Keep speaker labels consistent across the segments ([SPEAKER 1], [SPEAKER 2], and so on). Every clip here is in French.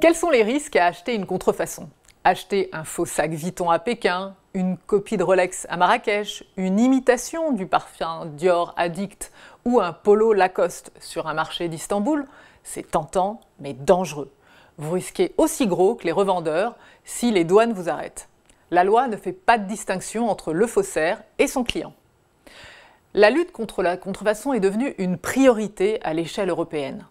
[SPEAKER 1] Quels sont les risques à acheter une contrefaçon? Acheter un faux sac Vuitton à Pékin, une copie de Rolex à Marrakech, une imitation du parfum Dior Addict ou un polo Lacoste sur un marché d'Istanbul, c'est tentant mais dangereux. Vous risquez aussi gros que les revendeurs si les douanes vous arrêtent. La loi ne fait pas de distinction entre le faussaire et son client. La lutte contre la contrefaçon est devenue une priorité à l'échelle européenne.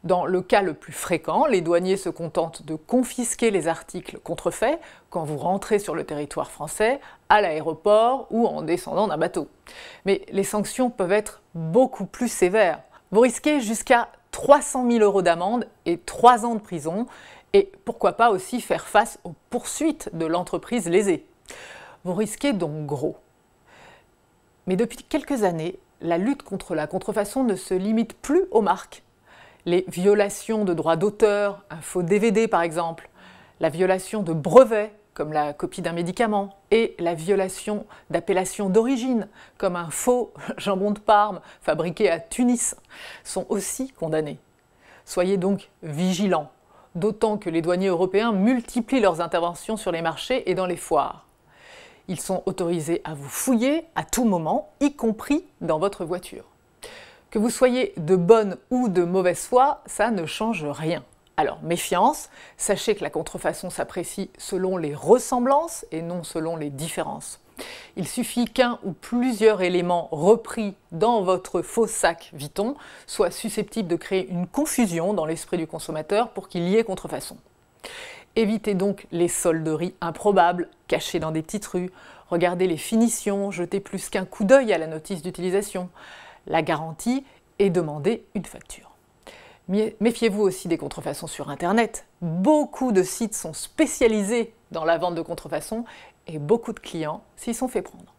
[SPEAKER 1] Dans le cas le plus fréquent, les douaniers se contentent de confisquer les articles contrefaits quand vous rentrez sur le territoire français, à l'aéroport ou en descendant d'un bateau. Mais les sanctions peuvent être beaucoup plus sévères. Vous risquez jusqu'à 300 000 € d'amende et 3 ans de prison, et pourquoi pas aussi faire face aux poursuites de l'entreprise lésée. Vous risquez donc gros. Mais depuis quelques années, la lutte contre la contrefaçon ne se limite plus aux marques. Les violations de droits d'auteur, un faux DVD par exemple, la violation de brevets, comme la copie d'un médicament, et la violation d'appellation d'origine, comme un faux jambon de Parme fabriqué à Tunis, sont aussi condamnés. Soyez donc vigilants, d'autant que les douaniers européens multiplient leurs interventions sur les marchés et dans les foires. Ils sont autorisés à vous fouiller à tout moment, y compris dans votre voiture. Que vous soyez de bonne ou de mauvaise foi, ça ne change rien. Alors méfiance, sachez que la contrefaçon s'apprécie selon les ressemblances et non selon les différences. Il suffit qu'un ou plusieurs éléments repris dans votre faux sac Vuitton soient susceptibles de créer une confusion dans l'esprit du consommateur pour qu'il y ait contrefaçon. Évitez donc les solderies improbables, cachées dans des petites rues. Regardez les finitions, jetez plus qu'un coup d'œil à la notice d'utilisation. La garantie et demandez une facture. Méfiez-vous aussi des contrefaçons sur Internet. Beaucoup de sites sont spécialisés dans la vente de contrefaçons et beaucoup de clients s'y sont fait prendre.